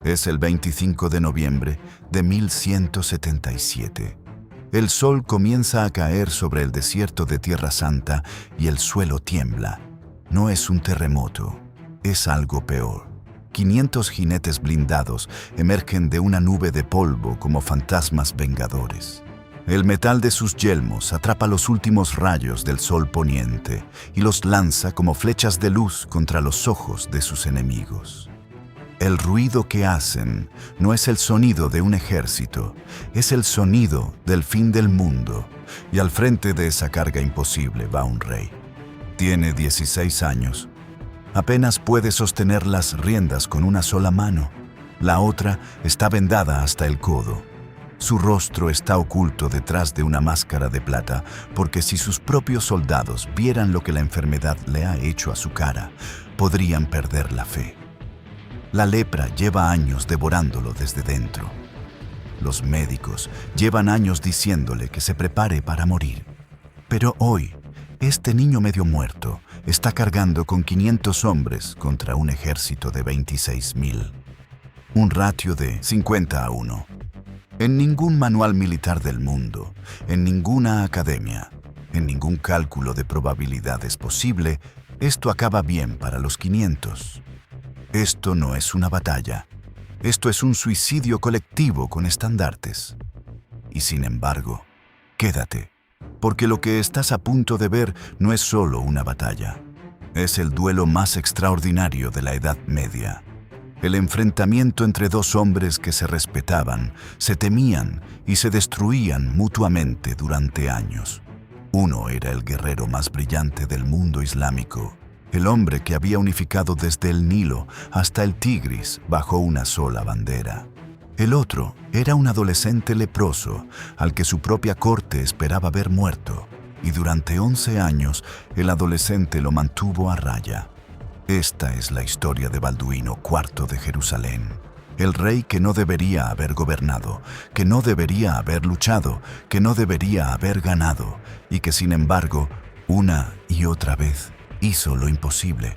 Es el 25 de noviembre de 1177. El sol comienza a caer sobre el desierto de Tierra Santa y el suelo tiembla. No es un terremoto, es algo peor. 500 jinetes blindados emergen de una nube de polvo como fantasmas vengadores. El metal de sus yelmos atrapa los últimos rayos del sol poniente y los lanza como flechas de luz contra los ojos de sus enemigos. El ruido que hacen no es el sonido de un ejército, es el sonido del fin del mundo, y al frente de esa carga imposible va un rey. Tiene 16 años. Apenas puede sostener las riendas con una sola mano. La otra está vendada hasta el codo. Su rostro está oculto detrás de una máscara de plata, porque si sus propios soldados vieran lo que la enfermedad le ha hecho a su cara, podrían perder la fe. La lepra lleva años devorándolo desde dentro. Los médicos llevan años diciéndole que se prepare para morir. Pero hoy, este niño medio muerto está cargando con 500 hombres contra un ejército de 26,000. Un ratio de 50-1. En ningún manual militar del mundo, en ninguna academia, en ningún cálculo de probabilidades posible, esto acaba bien para los 500. Esto no es una batalla. Esto es un suicidio colectivo con estandartes. Y sin embargo, quédate, porque lo que estás a punto de ver no es solo una batalla. Es el duelo más extraordinario de la Edad Media. El enfrentamiento entre dos hombres que se respetaban, se temían y se destruían mutuamente durante años. Uno era el guerrero más brillante del mundo islámico, el hombre que había unificado desde el Nilo hasta el Tigris bajo una sola bandera. El otro era un adolescente leproso al que su propia corte esperaba ver muerto, y durante 11 años el adolescente lo mantuvo a raya. Esta es la historia de Balduino IV de Jerusalén, el rey que no debería haber gobernado, que no debería haber luchado, que no debería haber ganado, y que sin embargo, una y otra vez, hizo lo imposible,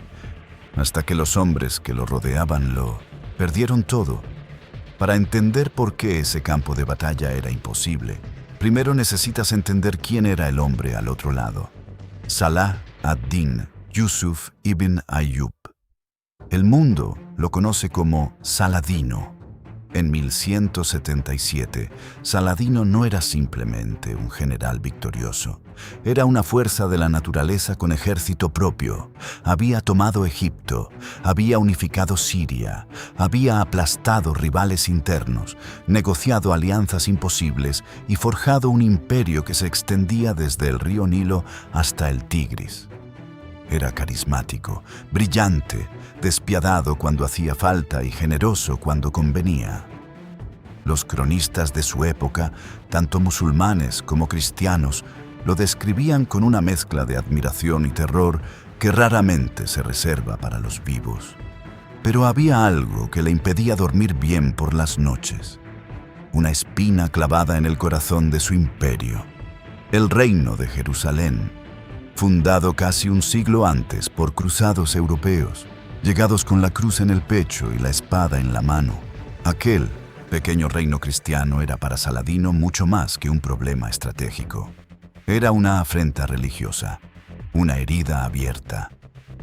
hasta que los hombres que lo rodeaban lo perdieron todo. Para entender por qué ese campo de batalla era imposible, primero necesitas entender quién era el hombre al otro lado. Salah ad-Din Yusuf ibn Ayyub. El mundo lo conoce como Saladino. En 1177, Saladino no era simplemente un general victorioso. Era una fuerza de la naturaleza con ejército propio. Había tomado Egipto, había unificado Siria, había aplastado rivales internos, negociado alianzas imposibles y forjado un imperio que se extendía desde el río Nilo hasta el Tigris. Era carismático, brillante, despiadado cuando hacía falta y generoso cuando convenía. Los cronistas de su época, tanto musulmanes como cristianos, lo describían con una mezcla de admiración y terror que raramente se reserva para los vivos. Pero había algo que le impedía dormir bien por las noches. Una espina clavada en el corazón de su imperio, el reino de Jerusalén, fundado casi un siglo antes por cruzados europeos, llegados con la cruz en el pecho y la espada en la mano. Aquel pequeño reino cristiano era para Saladino mucho más que un problema estratégico. Era una afrenta religiosa, una herida abierta.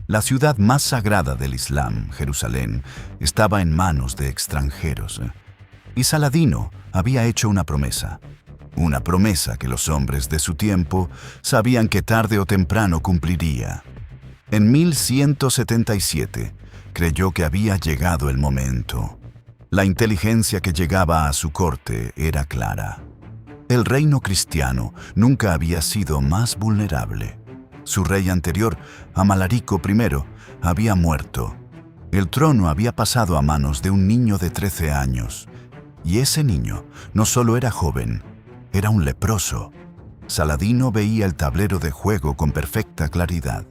La ciudad más sagrada del Islam, Jerusalén, estaba en manos de extranjeros. Y Saladino había hecho una promesa que los hombres de su tiempo sabían que tarde o temprano cumpliría. En 1177 creyó que había llegado el momento. La inteligencia que llegaba a su corte era clara. El reino cristiano nunca había sido más vulnerable. Su rey anterior, Amalarico I, había muerto. El trono había pasado a manos de un niño de 13 años. Y ese niño no solo era joven, era un leproso. Saladino veía el tablero de juego con perfecta claridad.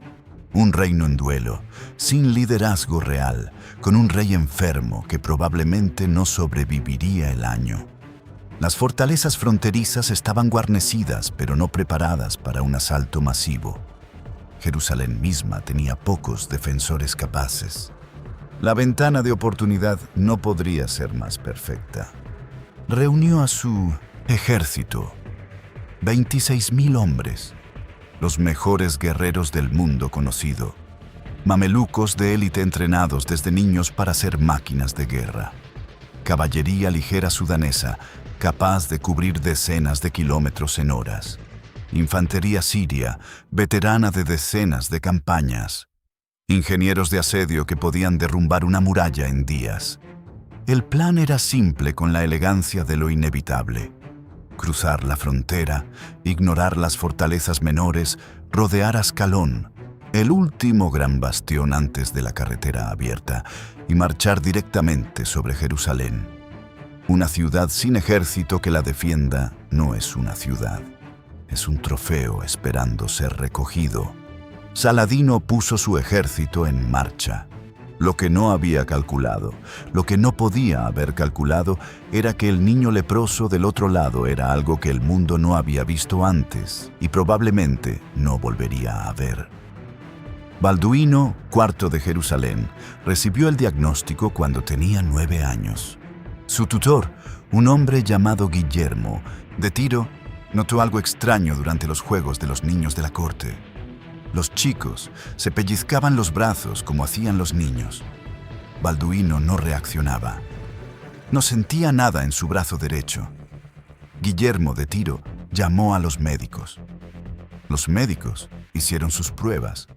Un reino en duelo, sin liderazgo real, con un rey enfermo que probablemente no sobreviviría el año. Las fortalezas fronterizas estaban guarnecidas, pero no preparadas para un asalto masivo. Jerusalén misma tenía pocos defensores capaces. La ventana de oportunidad no podría ser más perfecta. Reunió a su ejército, 26.000 hombres, los mejores guerreros del mundo conocido, mamelucos de élite entrenados desde niños para ser máquinas de guerra, caballería ligera sudanesa capaz de cubrir decenas de kilómetros en horas, infantería siria, veterana de decenas de campañas, ingenieros de asedio que podían derrumbar una muralla en días. El plan era simple con la elegancia de lo inevitable: cruzar la frontera, ignorar las fortalezas menores, rodear Ascalón, el último gran bastión antes de la carretera abierta, y marchar directamente sobre Jerusalén. Una ciudad sin ejército que la defienda no es una ciudad, es un trofeo esperando ser recogido. Saladino puso su ejército en marcha. Lo que no había calculado, lo que no podía haber calculado, era que el niño leproso del otro lado era algo que el mundo no había visto antes y probablemente no volvería a ver. Balduino, cuarto de Jerusalén, recibió el diagnóstico cuando tenía 9 años. Su tutor, un hombre llamado Guillermo, de Tiro, notó algo extraño durante los juegos de los niños de la corte. Los chicos se pellizcaban los brazos como hacían los niños. Balduino no reaccionaba. No sentía nada en su brazo derecho. Guillermo de Tiro llamó a los médicos. Los médicos hicieron sus pruebas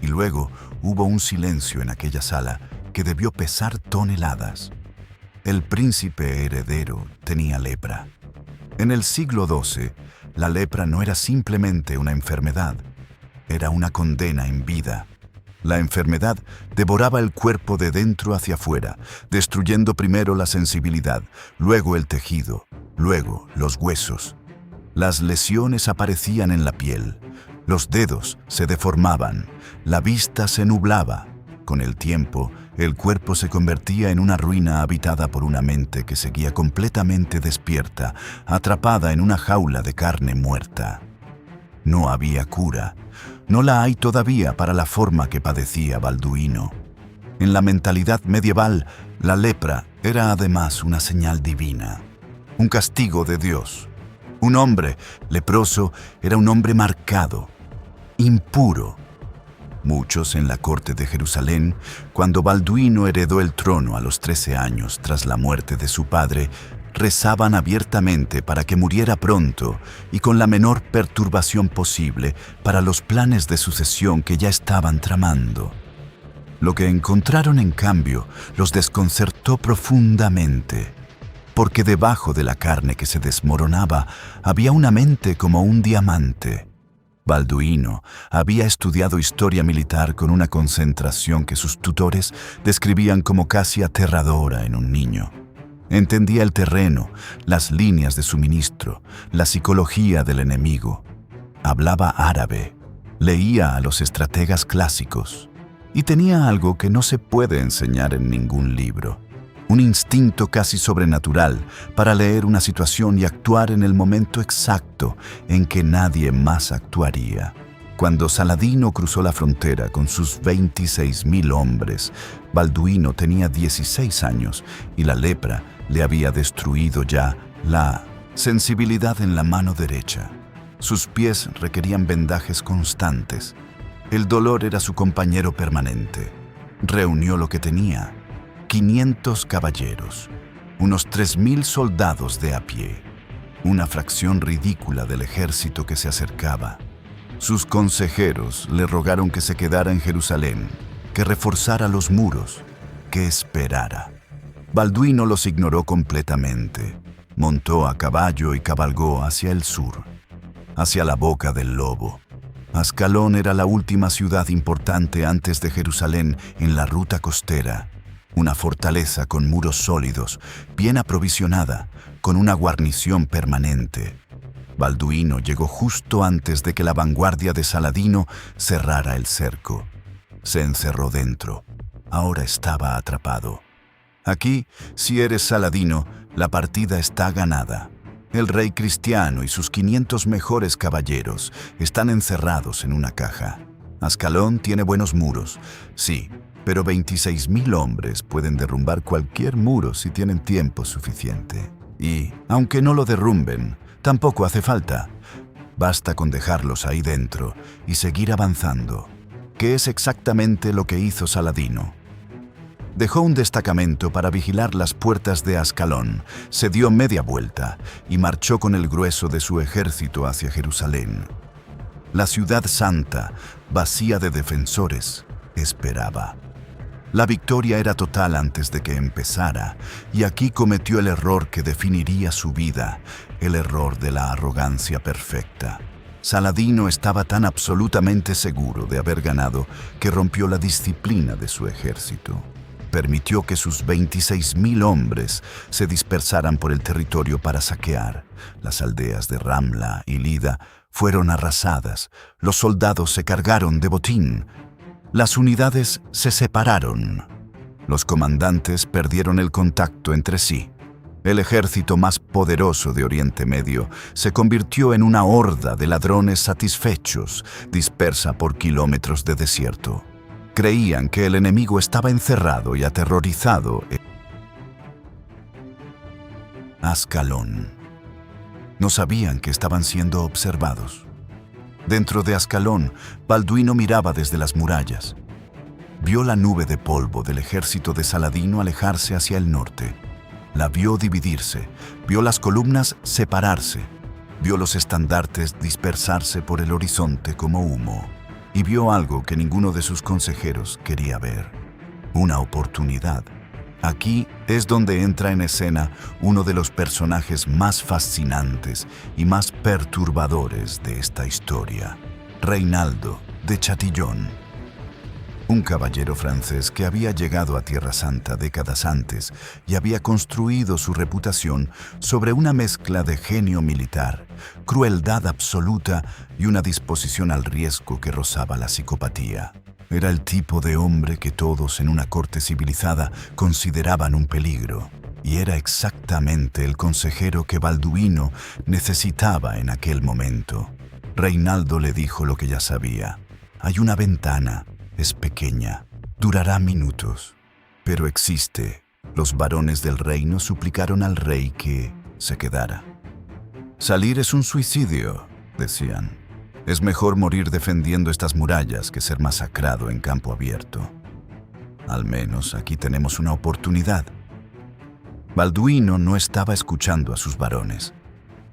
y luego hubo un silencio en aquella sala que debió pesar toneladas. El príncipe heredero tenía lepra. En el siglo XII, la lepra no era simplemente una enfermedad, era una condena en vida. La enfermedad devoraba el cuerpo de dentro hacia afuera, destruyendo primero la sensibilidad, luego el tejido, luego los huesos. Las lesiones aparecían en la piel, los dedos se deformaban, la vista se nublaba. Con el tiempo, el cuerpo se convertía en una ruina habitada por una mente que seguía completamente despierta, atrapada en una jaula de carne muerta. No había cura. No la hay todavía para la forma que padecía Balduino. En la mentalidad medieval, la lepra era además una señal divina, un castigo de Dios. Un hombre leproso era un hombre marcado, impuro. Muchos en la corte de Jerusalén, cuando Balduino heredó el trono a los 13 años tras la muerte de su padre, rezaban abiertamente para que muriera pronto y con la menor perturbación posible para los planes de sucesión que ya estaban tramando. Lo que encontraron, en cambio, los desconcertó profundamente, porque debajo de la carne que se desmoronaba había una mente como un diamante. Balduino había estudiado historia militar con una concentración que sus tutores describían como casi aterradora en un niño. Entendía el terreno, las líneas de suministro, la psicología del enemigo. Hablaba árabe, leía a los estrategas clásicos y tenía algo que no se puede enseñar en ningún libro: un instinto casi sobrenatural para leer una situación y actuar en el momento exacto en que nadie más actuaría. Cuando Saladino cruzó la frontera con sus 26.000 hombres, Balduino tenía 16 años y la lepra le había destruido ya la sensibilidad en la mano derecha. Sus pies requerían vendajes constantes. El dolor era su compañero permanente. Reunió lo que tenía: 500 caballeros, unos 3.000 soldados de a pie, una fracción ridícula del ejército que se acercaba. Sus consejeros le rogaron que se quedara en Jerusalén, que reforzara los muros, que esperara. Balduino los ignoró completamente. Montó a caballo y cabalgó hacia el sur, hacia la boca del lobo. Ascalón era la última ciudad importante antes de Jerusalén en la ruta costera. Una fortaleza con muros sólidos, bien aprovisionada, con una guarnición permanente. Balduino llegó justo antes de que la vanguardia de Saladino cerrara el cerco. Se encerró dentro. Ahora estaba atrapado. Aquí, si eres Saladino, la partida está ganada. El rey cristiano y sus 500 mejores caballeros están encerrados en una caja. Ascalón tiene buenos muros, sí, pero 26.000 hombres pueden derrumbar cualquier muro si tienen tiempo suficiente. Y, aunque no lo derrumben, tampoco hace falta. Basta con dejarlos ahí dentro y seguir avanzando, que es exactamente lo que hizo Saladino. Dejó un destacamento para vigilar las puertas de Ascalón, se dio media vuelta y marchó con el grueso de su ejército hacia Jerusalén. La ciudad santa, vacía de defensores, esperaba. La victoria era total antes de que empezara, y aquí cometió el error que definiría su vida, el error de la arrogancia perfecta. Saladino estaba tan absolutamente seguro de haber ganado que rompió la disciplina de su ejército. Permitió que sus 26.000 hombres se dispersaran por el territorio para saquear. Las aldeas de Ramla y Lida fueron arrasadas, los soldados se cargaron de botín. Las unidades se separaron. Los comandantes perdieron el contacto entre sí. El ejército más poderoso de Oriente Medio se convirtió en una horda de ladrones satisfechos, dispersa por kilómetros de desierto. Creían que el enemigo estaba encerrado y aterrorizado en Ascalón. No sabían que estaban siendo observados. Dentro de Ascalón, Balduino miraba desde las murallas. Vio la nube de polvo del ejército de Saladino alejarse hacia el norte. La vio dividirse, vio las columnas separarse, vio los estandartes dispersarse por el horizonte como humo, y vio algo que ninguno de sus consejeros quería ver: una oportunidad. Aquí es donde entra en escena uno de los personajes más fascinantes y más perturbadores de esta historia, Reinaldo de Chatillon. Un caballero francés que había llegado a Tierra Santa décadas antes y había construido su reputación sobre una mezcla de genio militar, crueldad absoluta y una disposición al riesgo que rozaba la psicopatía. Era el tipo de hombre que todos en una corte civilizada consideraban un peligro, y era exactamente el consejero que Balduino necesitaba en aquel momento. Reinaldo le dijo lo que ya sabía: hay una ventana, es pequeña, durará minutos, pero existe. Los varones del reino suplicaron al rey que se quedara. Salir es un suicidio, decían. Es mejor morir defendiendo estas murallas que ser masacrado en campo abierto. Al menos aquí tenemos una oportunidad. Balduino no estaba escuchando a sus varones.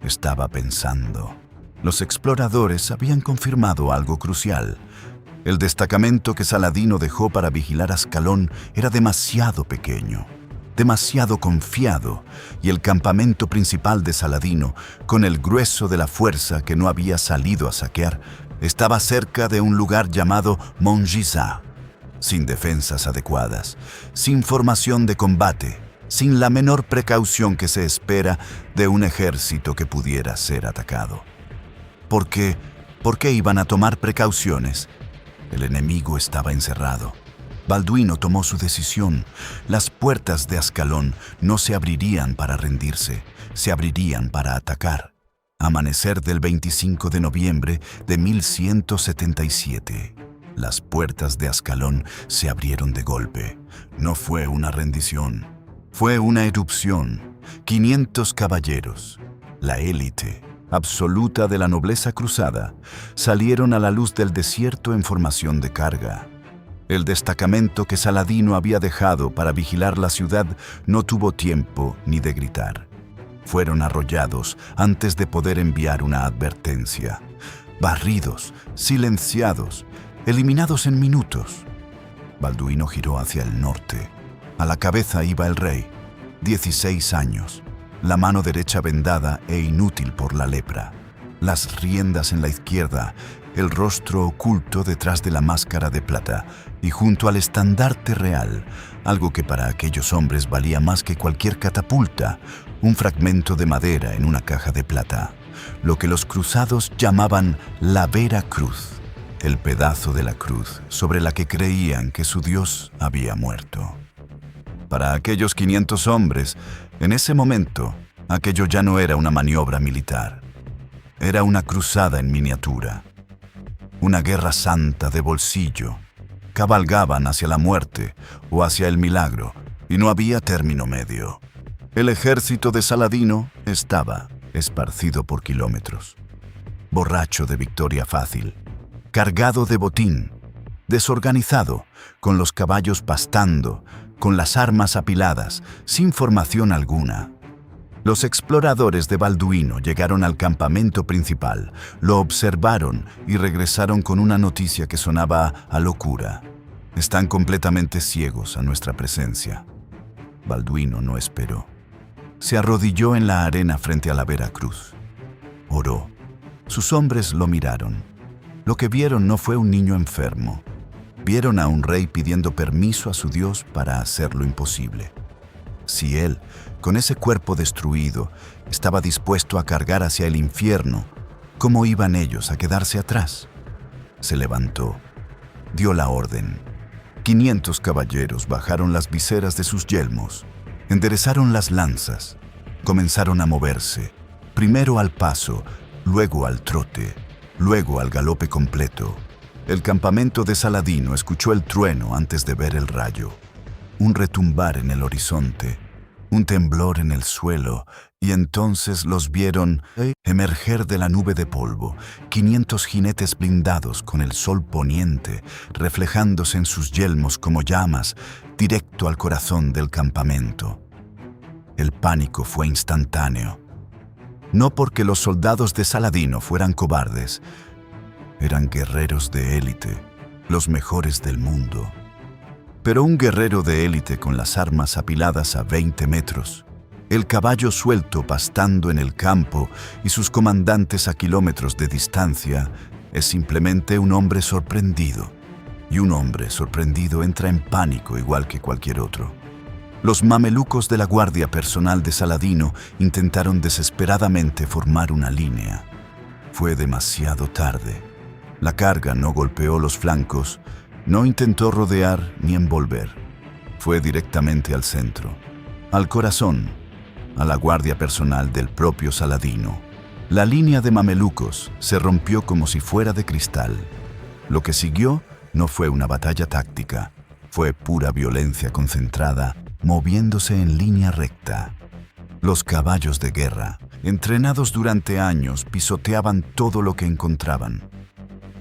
Estaba pensando. Los exploradores habían confirmado algo crucial. El destacamento que Saladino dejó para vigilar Ascalón era demasiado pequeño, demasiado confiado, y el campamento principal de Saladino, con el grueso de la fuerza que no había salido a saquear, estaba cerca de un lugar llamado Montgisard, sin defensas adecuadas, sin formación de combate, sin la menor precaución que se espera de un ejército que pudiera ser atacado. ¿Por qué iban a tomar precauciones? El enemigo estaba encerrado. Balduino tomó su decisión. Las puertas de Ascalón no se abrirían para rendirse, se abrirían para atacar. Amanecer del 25 de noviembre de 1177. Las puertas de Ascalón se abrieron de golpe. No fue una rendición, fue una erupción. 500 caballeros, la élite absoluta de la nobleza cruzada, salieron a la luz del desierto en formación de carga. El destacamento que Saladino había dejado para vigilar la ciudad no tuvo tiempo ni de gritar. Fueron arrollados antes de poder enviar una advertencia. Barridos, silenciados, eliminados en minutos. Balduino giró hacia el norte. A la cabeza iba el rey, 16 años, la mano derecha vendada e inútil por la lepra, las riendas en la izquierda, el rostro oculto detrás de la máscara de plata, y junto al estandarte real, algo que para aquellos hombres valía más que cualquier catapulta, un fragmento de madera en una caja de plata, lo que los cruzados llamaban la Vera Cruz, el pedazo de la cruz sobre la que creían que su Dios había muerto. Para aquellos 500 hombres, en ese momento, aquello ya no era una maniobra militar. Era una cruzada en miniatura. Una guerra santa de bolsillo, Cabalgaban hacia la muerte o hacia el milagro, y no había término medio. El ejército de Saladino estaba esparcido por kilómetros, borracho de victoria fácil, cargado de botín, desorganizado, con los caballos pastando, con las armas apiladas, sin formación alguna. Los exploradores de Balduino llegaron al campamento principal, lo observaron y regresaron con una noticia que sonaba a locura. Están completamente ciegos a nuestra presencia. Balduino no esperó. Se arrodilló en la arena frente a la Veracruz. Oró. Sus hombres lo miraron. Lo que vieron no fue un niño enfermo. Vieron a un rey pidiendo permiso a su Dios para hacer lo imposible. Si él, con ese cuerpo destruido, estaba dispuesto a cargar hacia el infierno, ¿cómo iban ellos a quedarse atrás? Se levantó, dio la orden. 500 caballeros bajaron las viseras de sus yelmos, enderezaron las lanzas, comenzaron a moverse, primero al paso, luego al trote, luego al galope completo. El campamento de Saladino escuchó el trueno antes de ver el rayo, un retumbar en el horizonte, un temblor en el suelo, y entonces los vieron emerger de la nube de polvo, 500 jinetes blindados con el sol poniente, reflejándose en sus yelmos como llamas, directo al corazón del campamento. El pánico fue instantáneo. No porque los soldados de Saladino fueran cobardes, eran guerreros de élite, los mejores del mundo. Pero un guerrero de élite con las armas apiladas a 20 metros, el caballo suelto pastando en el campo y sus comandantes a kilómetros de distancia, es simplemente un hombre sorprendido. Y un hombre sorprendido entra en pánico igual que cualquier otro. Los mamelucos de la guardia personal de Saladino intentaron desesperadamente formar una línea. Fue demasiado tarde. La carga no golpeó los flancos, no intentó rodear ni envolver. Fue directamente al centro, al corazón, a la guardia personal del propio Saladino. La línea de mamelucos se rompió como si fuera de cristal. Lo que siguió no fue una batalla táctica, fue pura violencia concentrada, moviéndose en línea recta. Los caballos de guerra, entrenados durante años, pisoteaban todo lo que encontraban.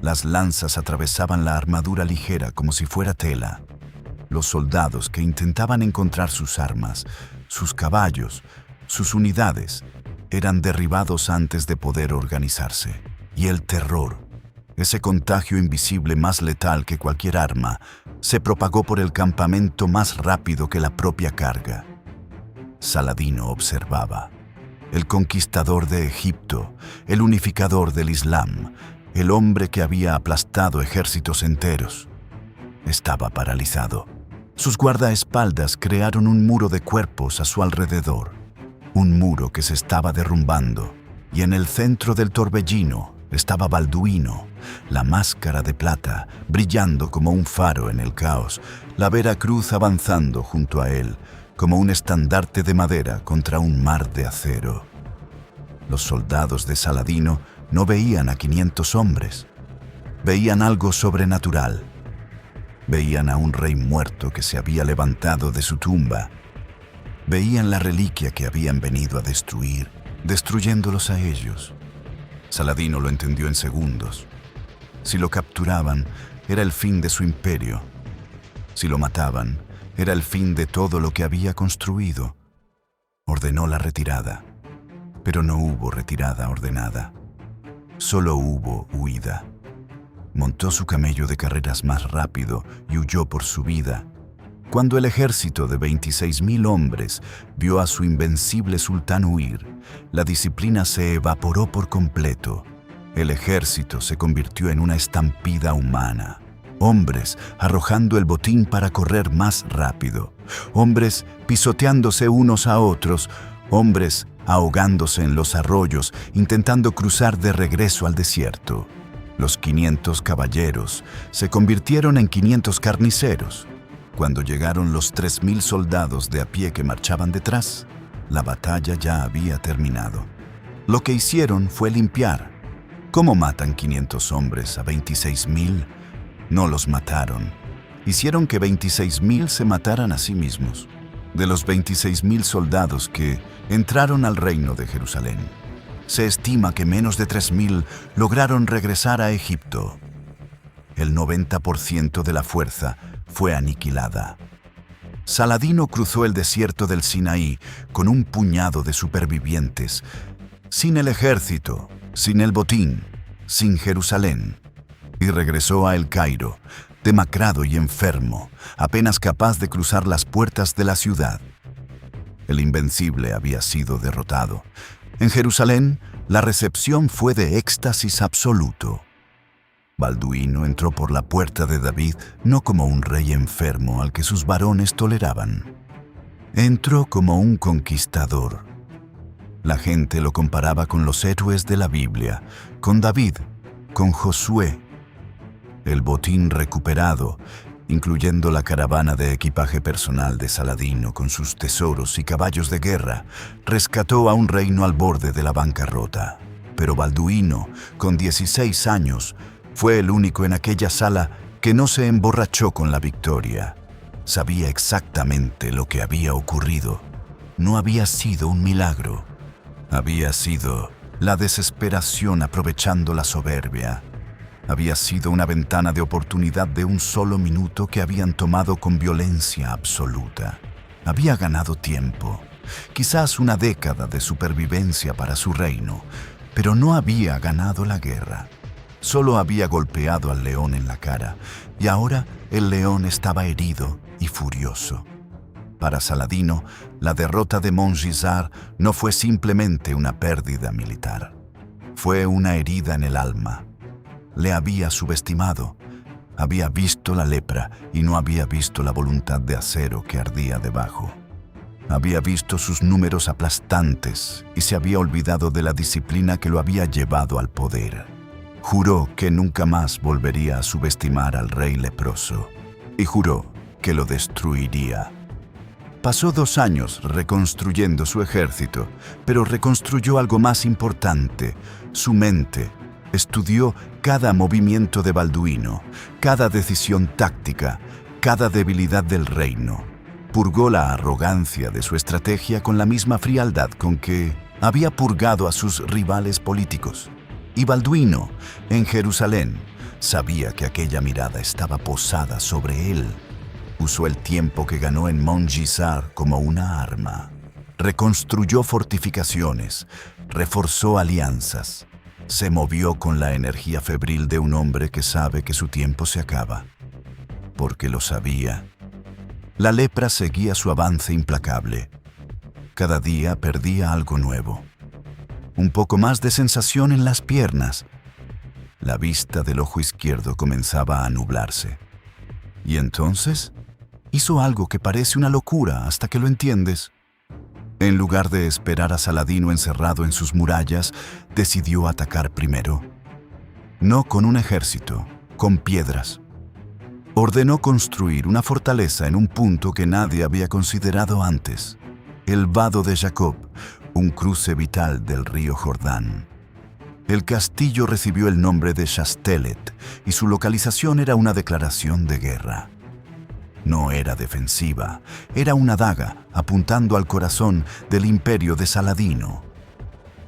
Las lanzas atravesaban la armadura ligera como si fuera tela. Los soldados que intentaban encontrar sus armas, sus caballos, sus unidades, eran derribados antes de poder organizarse. Y el terror, ese contagio invisible más letal que cualquier arma, se propagó por el campamento más rápido que la propia carga. Saladino observaba. El conquistador de Egipto, el unificador del Islam, el hombre que había aplastado ejércitos enteros, estaba paralizado. Sus guardaespaldas crearon un muro de cuerpos a su alrededor, un muro que se estaba derrumbando, y en el centro del torbellino estaba Balduino, la máscara de plata, brillando como un faro en el caos, la Veracruz avanzando junto a él, como un estandarte de madera contra un mar de acero. Los soldados de Saladino no veían a 500 hombres, veían algo sobrenatural. Veían a un rey muerto que se había levantado de su tumba. Veían la reliquia que habían venido a destruir, destruyéndolos a ellos. Saladino lo entendió en segundos. Si lo capturaban, era el fin de su imperio. Si lo mataban, era el fin de todo lo que había construido. Ordenó la retirada, pero no hubo retirada ordenada. Solo hubo huida. Montó su camello de carreras más rápido y huyó por su vida. Cuando el ejército de 26.000 hombres vio a su invencible sultán huir, la disciplina se evaporó por completo. El ejército se convirtió en una estampida humana. Hombres arrojando el botín para correr más rápido. Hombres pisoteándose unos a otros. Hombres ahogándose en los arroyos, intentando cruzar de regreso al desierto. Los 500 caballeros se convirtieron en 500 carniceros. Cuando llegaron los 3.000 soldados de a pie que marchaban detrás, la batalla ya había terminado. Lo que hicieron fue limpiar. ¿Cómo matan 500 hombres a 26.000? No los mataron, hicieron que 26.000 se mataran a sí mismos. De los 26.000 soldados que entraron al reino de Jerusalén, se estima que menos de 3.000 lograron regresar a Egipto. El 90% de la fuerza fue aniquilada. Saladino cruzó el desierto del Sinaí con un puñado de supervivientes, sin el ejército, sin el botín, sin Jerusalén, y regresó a El Cairo, demacrado y enfermo, apenas capaz de cruzar las puertas de la ciudad. El invencible había sido derrotado. En Jerusalén, la recepción fue de éxtasis absoluto. Balduino entró por la puerta de David no como un rey enfermo al que sus varones toleraban. Entró como un conquistador. La gente lo comparaba con los héroes de la Biblia, con David, con Josué. El botín recuperado, incluyendo la caravana de equipaje personal de Saladino con sus tesoros y caballos de guerra, rescató a un reino al borde de la bancarrota. Pero Balduino, con 16 años, fue el único en aquella sala que no se emborrachó con la victoria. Sabía exactamente lo que había ocurrido. No había sido un milagro. Había sido la desesperación aprovechando la soberbia. Había sido una ventana de oportunidad de un solo minuto que habían tomado con violencia absoluta. Había ganado tiempo, quizás una década de supervivencia para su reino, pero no había ganado la guerra. Solo había golpeado al león en la cara, y ahora el león estaba herido y furioso. Para Saladino, la derrota de Montgisard no fue simplemente una pérdida militar. Fue una herida en el alma. Le había subestimado. Había visto la lepra y no había visto la voluntad de acero que ardía debajo. Había visto sus números aplastantes y se había olvidado de la disciplina que lo había llevado al poder. Juró que nunca más volvería a subestimar al rey leproso y juró que lo destruiría. Pasó 2 años reconstruyendo su ejército, pero reconstruyó algo más importante, su mente. Estudió cada movimiento de Balduino, cada decisión táctica, cada debilidad del reino. Purgó la arrogancia de su estrategia con la misma frialdad con que había purgado a sus rivales políticos. Y Balduino, en Jerusalén, sabía que aquella mirada estaba posada sobre él. Usó el tiempo que ganó en Montgisard como una arma. Reconstruyó fortificaciones, reforzó alianzas. Se movió con la energía febril de un hombre que sabe que su tiempo se acaba. Porque lo sabía. La lepra seguía su avance implacable. Cada día perdía algo nuevo. Un poco más de sensación en las piernas. La vista del ojo izquierdo comenzaba a nublarse. Y entonces, hizo algo que parece una locura hasta que lo entiendes. En lugar de esperar a Saladino encerrado en sus murallas, decidió atacar primero. No con un ejército, con piedras. Ordenó construir una fortaleza en un punto que nadie había considerado antes, el Vado de Jacob, un cruce vital del río Jordán. El castillo recibió el nombre de Chastelet y su localización era una declaración de guerra. No era defensiva, era una daga apuntando al corazón del imperio de Saladino.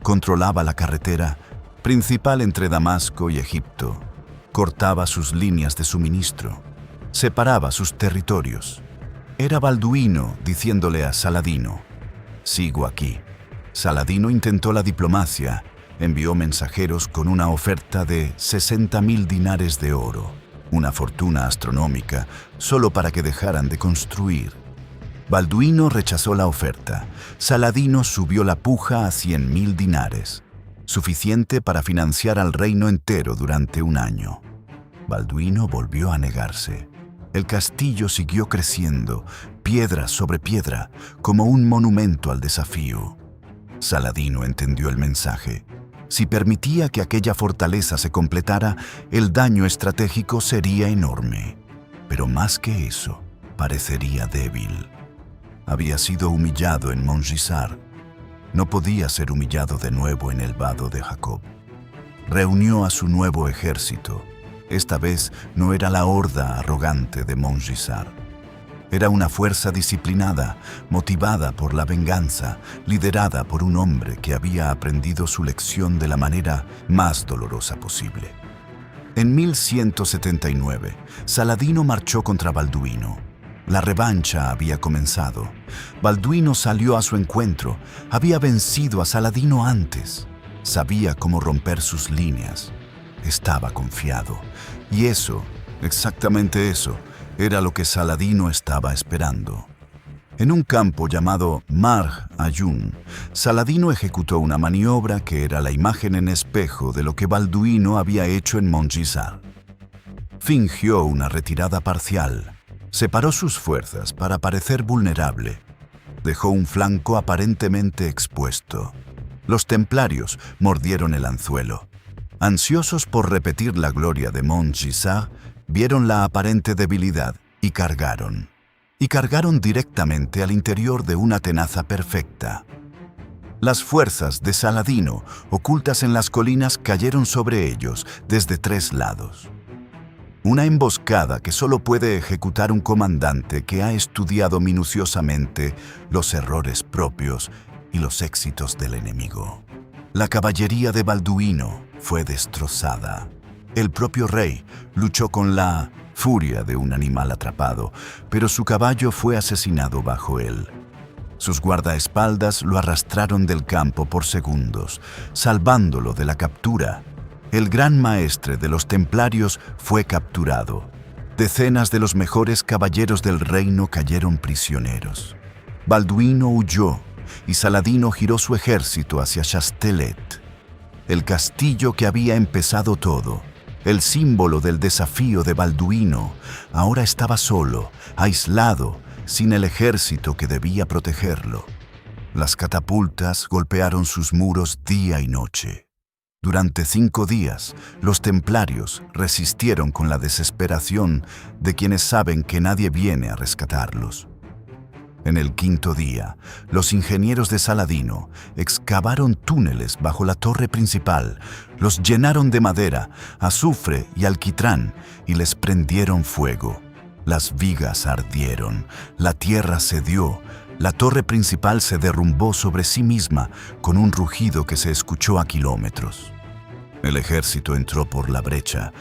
Controlaba la carretera principal entre Damasco y Egipto, cortaba sus líneas de suministro, separaba sus territorios. Era Balduino diciéndole a Saladino: «Sigo aquí». Saladino intentó la diplomacia, envió mensajeros con una oferta de 60.000 dinares de oro, una fortuna astronómica, solo para que dejaran de construir. Balduino rechazó la oferta. Saladino subió la puja a 100.000 dinares, suficiente para financiar al reino entero durante un año. Balduino volvió a negarse. El castillo siguió creciendo, piedra sobre piedra, como un monumento al desafío. Saladino entendió el mensaje. Si permitía que aquella fortaleza se completara, el daño estratégico sería enorme. Pero más que eso, parecería débil. Había sido humillado en Montgisard. No podía ser humillado de nuevo en el Vado de Jacob. Reunió a su nuevo ejército. esta vez no era la horda arrogante de Montgisard. Era una fuerza disciplinada, motivada por la venganza, liderada por un hombre que había aprendido su lección de la manera más dolorosa posible. En 1179, Saladino marchó contra Balduino. La revancha había comenzado. Balduino salió a su encuentro. Había vencido a Saladino antes. Sabía cómo romper sus líneas. Estaba confiado. Y eso, exactamente eso, era lo que Saladino estaba esperando. En un campo llamado Marj Ayun, Saladino ejecutó una maniobra que era la imagen en espejo de lo que Balduino había hecho en Montgisard. Fingió una retirada parcial, separó sus fuerzas para parecer vulnerable, dejó un flanco aparentemente expuesto. Los templarios mordieron el anzuelo. Ansiosos por repetir la gloria de Montgisard, vieron la aparente debilidad y cargaron. Y cargaron directamente al interior de una tenaza perfecta. Las fuerzas de Saladino, ocultas en las colinas, cayeron sobre ellos desde 3 lados. Una emboscada que solo puede ejecutar un comandante que ha estudiado minuciosamente los errores propios y los éxitos del enemigo. La caballería de Balduino fue destrozada. El propio rey luchó con la furia de un animal atrapado, pero su caballo fue asesinado bajo él. Sus guardaespaldas lo arrastraron del campo por segundos, salvándolo de la captura. El gran maestre de los templarios fue capturado. Decenas de los mejores caballeros del reino cayeron prisioneros. Balduino huyó y Saladino giró su ejército hacia Chastelet, el castillo que había empezado todo. El símbolo del desafío de Balduino ahora estaba solo, aislado, sin el ejército que debía protegerlo. Las catapultas golpearon sus muros día y noche. Durante 5 días, los templarios resistieron con la desesperación de quienes saben que nadie viene a rescatarlos. En el 5.º día, los ingenieros de Saladino excavaron túneles bajo la torre principal, los llenaron de madera, azufre y alquitrán y les prendieron fuego. Las vigas ardieron, la tierra cedió, la torre principal se derrumbó sobre sí misma con un rugido que se escuchó a kilómetros. El ejército entró por la brecha.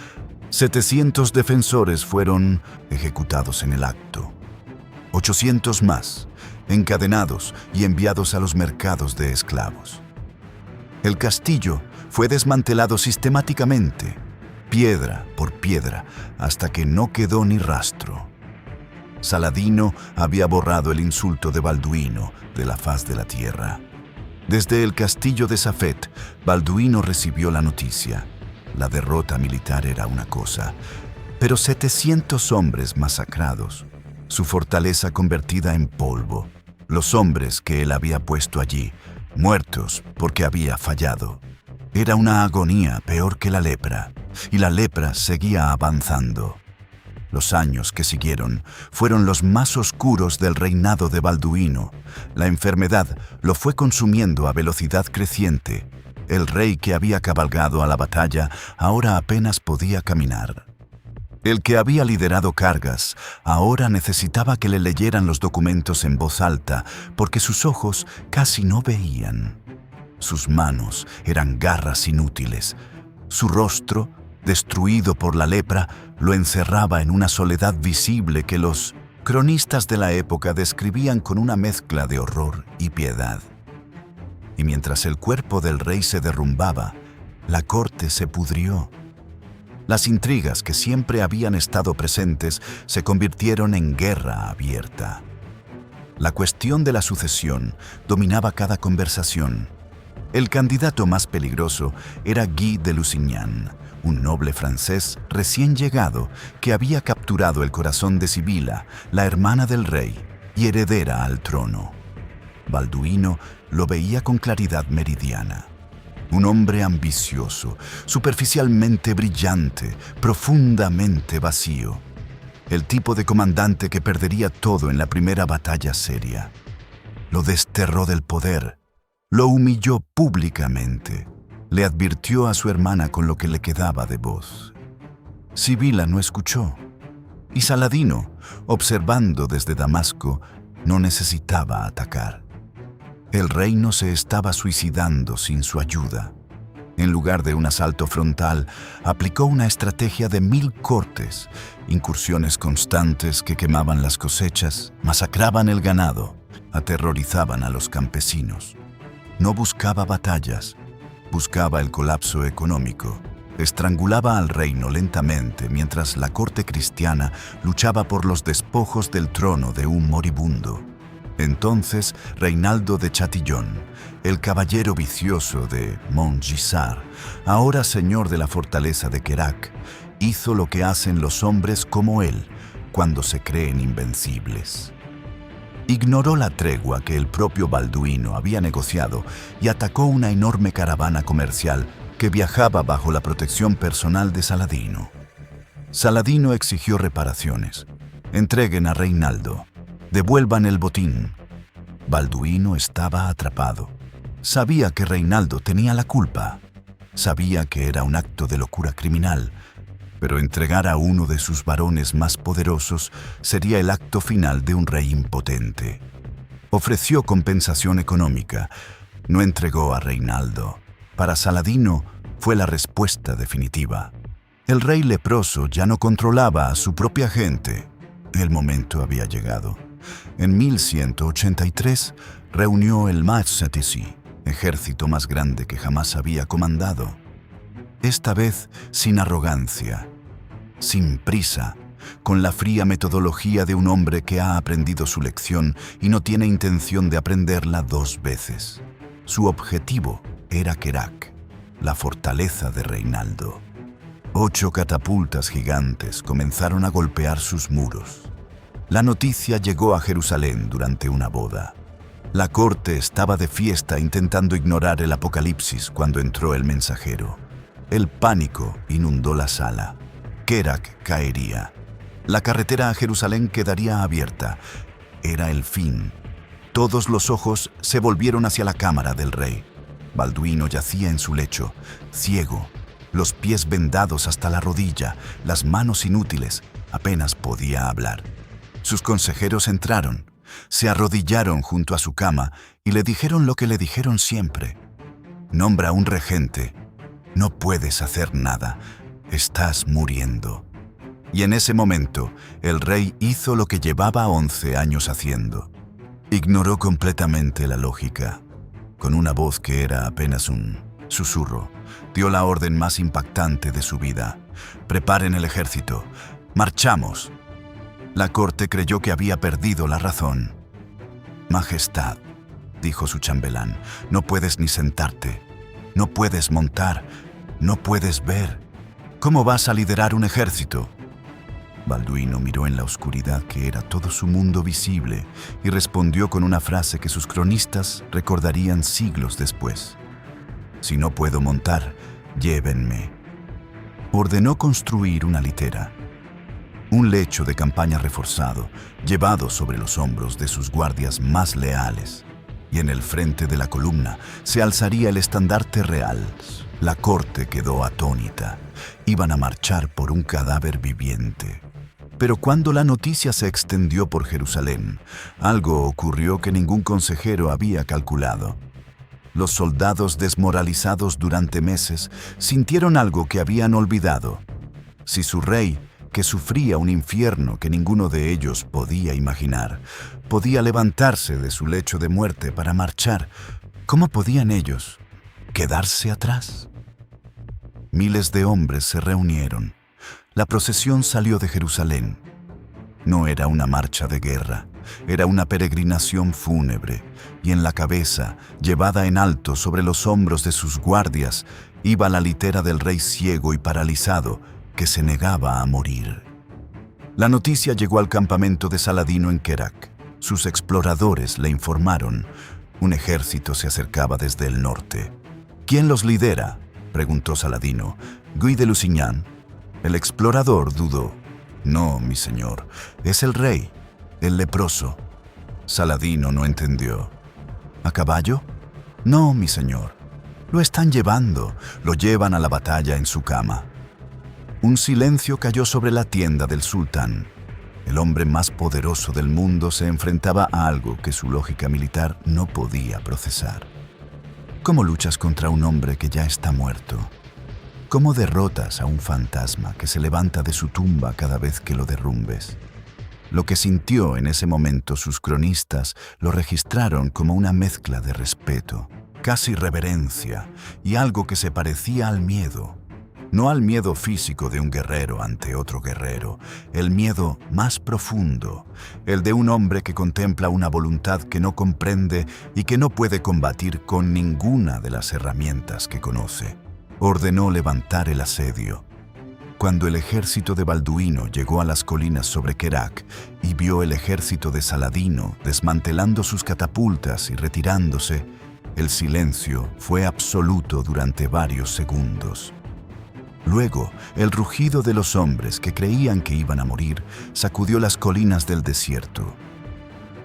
700 defensores fueron ejecutados en el acto. 800 más, encadenados y enviados a los mercados de esclavos. El castillo fue desmantelado sistemáticamente, piedra por piedra, hasta que no quedó ni rastro. Saladino había borrado el insulto de Balduino de la faz de la tierra. Desde el castillo de Safed, Balduino recibió la noticia. La derrota militar era una cosa, pero 700 hombres masacrados, su fortaleza convertida en polvo, los hombres que él había puesto allí, muertos porque había fallado. Era una agonía peor que la lepra, y la lepra seguía avanzando. Los años que siguieron fueron los más oscuros del reinado de Balduino. La enfermedad lo fue consumiendo a velocidad creciente. El rey que había cabalgado a la batalla ahora apenas podía caminar. El que había liderado cargas ahora necesitaba que le leyeran los documentos en voz alta porque sus ojos casi no veían. Sus manos eran garras inútiles. Su rostro, destruido por la lepra, lo encerraba en una soledad visible que los cronistas de la época describían con una mezcla de horror y piedad. Y mientras el cuerpo del rey se derrumbaba, la corte se pudrió. Las intrigas que siempre habían estado presentes se convirtieron en guerra abierta. La cuestión de la sucesión dominaba cada conversación. El candidato más peligroso era Guy de Lusignan, un noble francés recién llegado que había capturado el corazón de Sibila, la hermana del rey y heredera al trono. Balduino lo veía con claridad meridiana. Un hombre ambicioso, superficialmente brillante, profundamente vacío. El tipo de comandante que perdería todo en la primera batalla seria. Lo desterró del poder, lo humilló públicamente, le advirtió a su hermana con lo que le quedaba de voz. Sibila no escuchó, y Saladino, observando desde Damasco, no necesitaba atacar. El reino se estaba suicidando sin su ayuda. En lugar de un asalto frontal, aplicó una estrategia de 1000 cortes, incursiones constantes que quemaban las cosechas, masacraban el ganado, aterrorizaban a los campesinos. No buscaba batallas, buscaba el colapso económico. Estrangulaba al reino lentamente mientras la corte cristiana luchaba por los despojos del trono de un moribundo. Entonces, Reinaldo de Chatillon, el caballero vicioso de Montgisard, ahora señor de la fortaleza de Querac, hizo lo que hacen los hombres como él cuando se creen invencibles. Ignoró la tregua que el propio Balduino había negociado y atacó una enorme caravana comercial que viajaba bajo la protección personal de Saladino. Saladino exigió reparaciones. Entreguen a Reinaldo. Devuelvan el botín. Balduino estaba atrapado. Sabía que Reinaldo tenía la culpa. Sabía que era un acto de locura criminal, pero entregar a uno de sus varones más poderosos sería el acto final de un rey impotente. Ofreció compensación económica. No entregó a Reinaldo. Para Saladino fue la respuesta definitiva. El rey leproso ya no controlaba a su propia gente. El momento había llegado. En 1183 reunió el Matsatisi, ejército más grande que jamás había comandado. Esta vez sin arrogancia, sin prisa, con la fría metodología de un hombre que ha aprendido su lección y no tiene intención de aprenderla 2 veces. Su objetivo era Querac, la fortaleza de Reinaldo. 8 catapultas gigantes comenzaron a golpear sus muros. La noticia llegó a Jerusalén durante una boda. La corte estaba de fiesta intentando ignorar el apocalipsis cuando entró el mensajero. El pánico inundó la sala. Querac caería. La carretera a Jerusalén quedaría abierta. Era el fin. Todos los ojos se volvieron hacia la cámara del rey. Balduino yacía en su lecho, ciego, los pies vendados hasta la rodilla, las manos inútiles, apenas podía hablar. Sus consejeros entraron, se arrodillaron junto a su cama y le dijeron lo que le dijeron siempre. Nombra un regente. No puedes hacer nada. Estás muriendo. Y en ese momento, el rey hizo lo que llevaba 11 años haciendo. Ignoró completamente la lógica. Con una voz que era apenas un susurro, dio la orden más impactante de su vida. Preparen el ejército. ¡Marchamos! La corte creyó que había perdido la razón. Majestad, dijo su chambelán, no puedes ni sentarte, no puedes montar, no puedes ver. ¿Cómo vas a liderar un ejército? Balduino miró en la oscuridad que era todo su mundo visible y respondió con una frase que sus cronistas recordarían siglos después. Si no puedo montar, llévenme. Ordenó construir una litera. Un lecho de campaña reforzado, llevado sobre los hombros de sus guardias más leales, y en el frente de la columna se alzaría el estandarte real. La corte quedó atónita. Iban a marchar por un cadáver viviente. Pero cuando la noticia se extendió por Jerusalén, algo ocurrió que ningún consejero había calculado. Los soldados, desmoralizados durante meses, sintieron algo que habían olvidado. Si su rey, que sufría un infierno que ninguno de ellos podía imaginar, podía levantarse de su lecho de muerte para marchar, ¿cómo podían ellos quedarse atrás? Miles de hombres se reunieron. La procesión salió de Jerusalén. No era una marcha de guerra, era una peregrinación fúnebre, y en la cabeza, llevada en alto sobre los hombros de sus guardias, iba la litera del rey ciego y paralizado, que se negaba a morir. La noticia llegó al campamento de Saladino en Querac. Sus exploradores le informaron. Un ejército se acercaba desde el norte. ¿Quién los lidera?, preguntó Saladino. Guy de Lusignan. El explorador dudó. No, mi señor, es el rey, el leproso. Saladino no entendió. ¿A caballo? No, mi señor. Lo están llevando, lo llevan a la batalla en su cama. Un silencio cayó sobre la tienda del sultán. El hombre más poderoso del mundo se enfrentaba a algo que su lógica militar no podía procesar. ¿Cómo luchas contra un hombre que ya está muerto? ¿Cómo derrotas a un fantasma que se levanta de su tumba cada vez que lo derrumbes? Lo que sintió en ese momento sus cronistas lo registraron como una mezcla de respeto, casi reverencia, y algo que se parecía al miedo. No al miedo físico de un guerrero ante otro guerrero, el miedo más profundo, el de un hombre que contempla una voluntad que no comprende y que no puede combatir con ninguna de las herramientas que conoce. Ordenó levantar el asedio. Cuando el ejército de Balduino llegó a las colinas sobre Kerak y vio el ejército de Saladino desmantelando sus catapultas y retirándose, el silencio fue absoluto durante varios segundos. Luego, el rugido de los hombres que creían que iban a morir sacudió las colinas del desierto.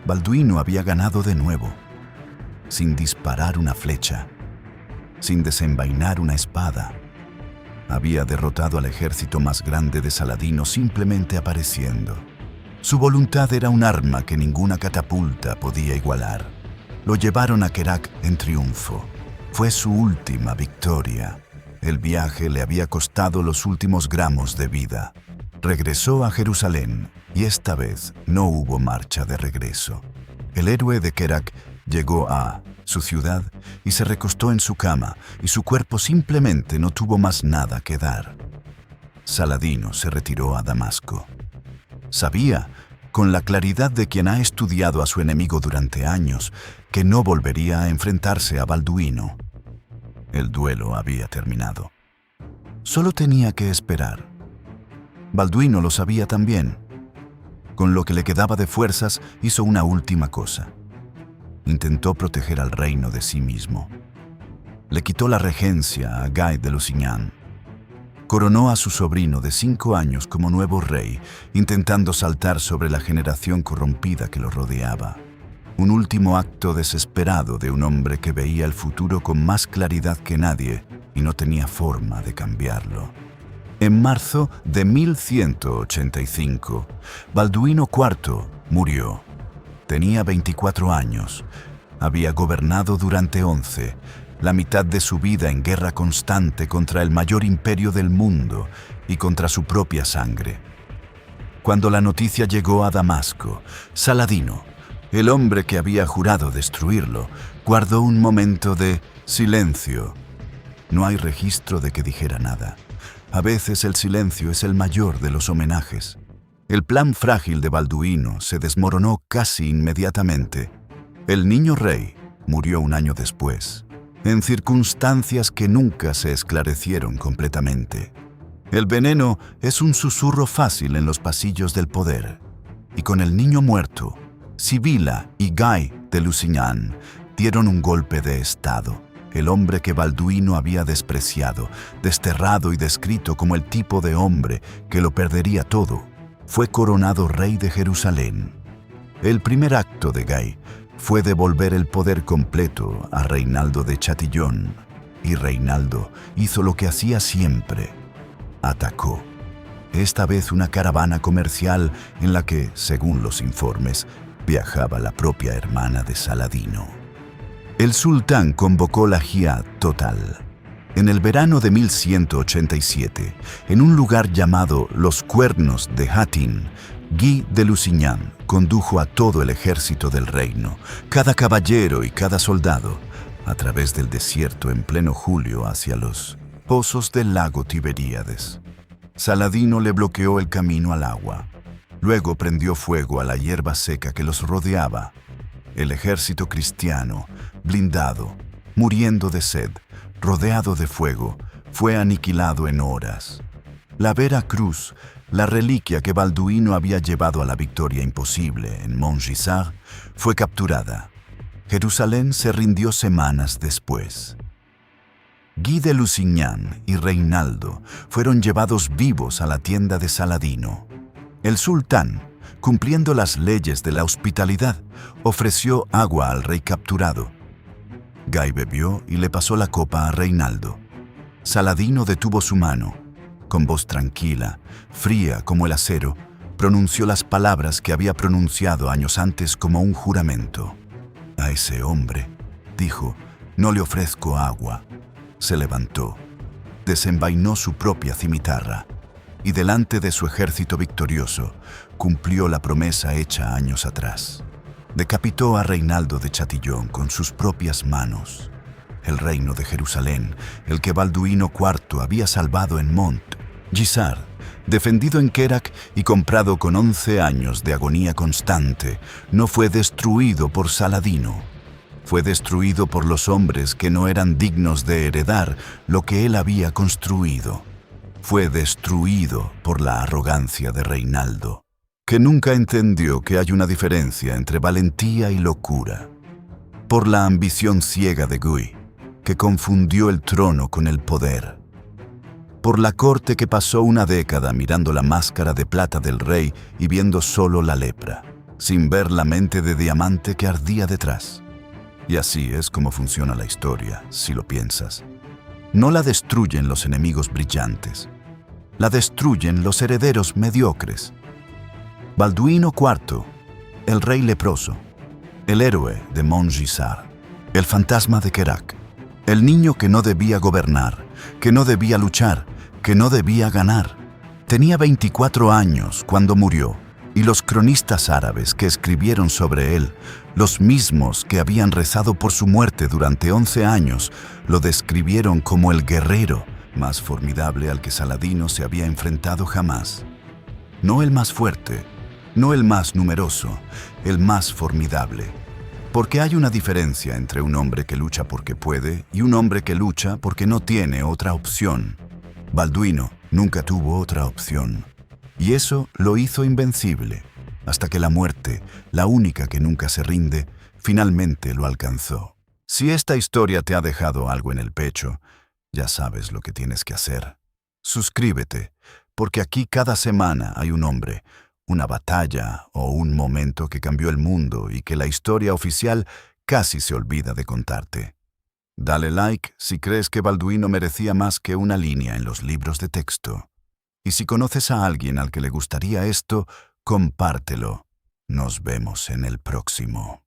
Balduino había ganado de nuevo, sin disparar una flecha, sin desenvainar una espada. Había derrotado al ejército más grande de Saladino simplemente apareciendo. Su voluntad era un arma que ninguna catapulta podía igualar. Lo llevaron a Kerak en triunfo. Fue su última victoria. El viaje le había costado los últimos gramos de vida. Regresó a Jerusalén y esta vez no hubo marcha de regreso. El héroe de Kerak llegó a su ciudad y se recostó en su cama y su cuerpo simplemente no tuvo más nada que dar. Saladino se retiró a Damasco. Sabía, con la claridad de quien ha estudiado a su enemigo durante años, que no volvería a enfrentarse a Balduino. El duelo había terminado. Solo tenía que esperar. Balduino lo sabía también. Con lo que le quedaba de fuerzas, hizo una última cosa. Intentó proteger al reino de sí mismo. Le quitó la regencia a Guy de Lusignan. Coronó a su sobrino de 5 años como nuevo rey, intentando saltar sobre la generación corrompida que lo rodeaba. Un último acto desesperado de un hombre que veía el futuro con más claridad que nadie y no tenía forma de cambiarlo. En marzo de 1185, Balduino IV murió. Tenía 24 años. Había gobernado durante 11, la mitad de su vida en guerra constante contra el mayor imperio del mundo y contra su propia sangre. Cuando la noticia llegó a Damasco, Saladino, el hombre que había jurado destruirlo, guardó un momento de silencio. No hay registro de que dijera nada. A veces el silencio es el mayor de los homenajes. El plan frágil de Balduino se desmoronó casi inmediatamente. El niño rey murió un año después, en circunstancias que nunca se esclarecieron completamente. El veneno es un susurro fácil en los pasillos del poder. Y con el niño muerto, Sibila y Guy de Lusignan dieron un golpe de estado. El hombre que Balduino había despreciado, desterrado y descrito como el tipo de hombre que lo perdería todo, fue coronado rey de Jerusalén. El primer acto de Guy fue devolver el poder completo a Reinaldo de Chatillon, y Reinaldo hizo lo que hacía siempre: atacó. Esta vez una caravana comercial en la que, según los informes, viajaba la propia hermana de Saladino. El sultán convocó la jihad total. En el verano de 1187, en un lugar llamado Los Cuernos de Hattin, Guy de Lusignan condujo a todo el ejército del reino, cada caballero y cada soldado, a través del desierto en pleno julio hacia los pozos del lago Tiberíades. Saladino le bloqueó el camino al agua. Luego prendió fuego a la hierba seca que los rodeaba. El ejército cristiano, blindado, muriendo de sed, rodeado de fuego, fue aniquilado en horas. La Vera Cruz, la reliquia que Balduino había llevado a la victoria imposible en Montgisard, fue capturada. Jerusalén se rindió semanas después. Guy de Lusignan y Reinaldo fueron llevados vivos a la tienda de Saladino. El sultán, cumpliendo las leyes de la hospitalidad, ofreció agua al rey capturado. Guy bebió y le pasó la copa a Reinaldo. Saladino detuvo su mano. Con voz tranquila, fría como el acero, pronunció las palabras que había pronunciado años antes como un juramento. «A ese hombre», dijo, «no le ofrezco agua». Se levantó, desenvainó su propia cimitarra y delante de su ejército victorioso cumplió la promesa hecha años atrás. Decapitó a Reinaldo de Chatillon con sus propias manos. El reino de Jerusalén, el que Balduino IV había salvado en Mont-Gisard, defendido en Quérac y comprado con 11 años de agonía constante, no fue destruido por Saladino. Fue destruido por los hombres que no eran dignos de heredar lo que él había construido. Fue destruido por la arrogancia de Reinaldo, que nunca entendió que hay una diferencia entre valentía y locura. Por la ambición ciega de Guy, que confundió el trono con el poder. Por la corte que pasó una década mirando la máscara de plata del rey y viendo solo la lepra, sin ver la mente de diamante que ardía detrás. Y así es como funciona la historia, si lo piensas. No la destruyen los enemigos brillantes, la destruyen los herederos mediocres. Balduino IV, el rey leproso, el héroe de Mont-Gisard, el fantasma de Quérac, el niño que no debía gobernar, que no debía luchar, que no debía ganar. Tenía 24 años cuando murió, y los cronistas árabes que escribieron sobre él, los mismos que habían rezado por su muerte durante 11 años, lo describieron como el guerrero más formidable al que Saladino se había enfrentado jamás. No el más fuerte, no el más numeroso, el más formidable. Porque hay una diferencia entre un hombre que lucha porque puede y un hombre que lucha porque no tiene otra opción. Balduino nunca tuvo otra opción. Y eso lo hizo invencible, hasta que la muerte, la única que nunca se rinde, finalmente lo alcanzó. Si esta historia te ha dejado algo en el pecho, ya sabes lo que tienes que hacer. Suscríbete, porque aquí cada semana hay un hombre, una batalla o un momento que cambió el mundo y que la historia oficial casi se olvida de contarte. Dale like si crees que Balduino merecía más que una línea en los libros de texto. Y si conoces a alguien al que le gustaría esto, compártelo. Nos vemos en el próximo.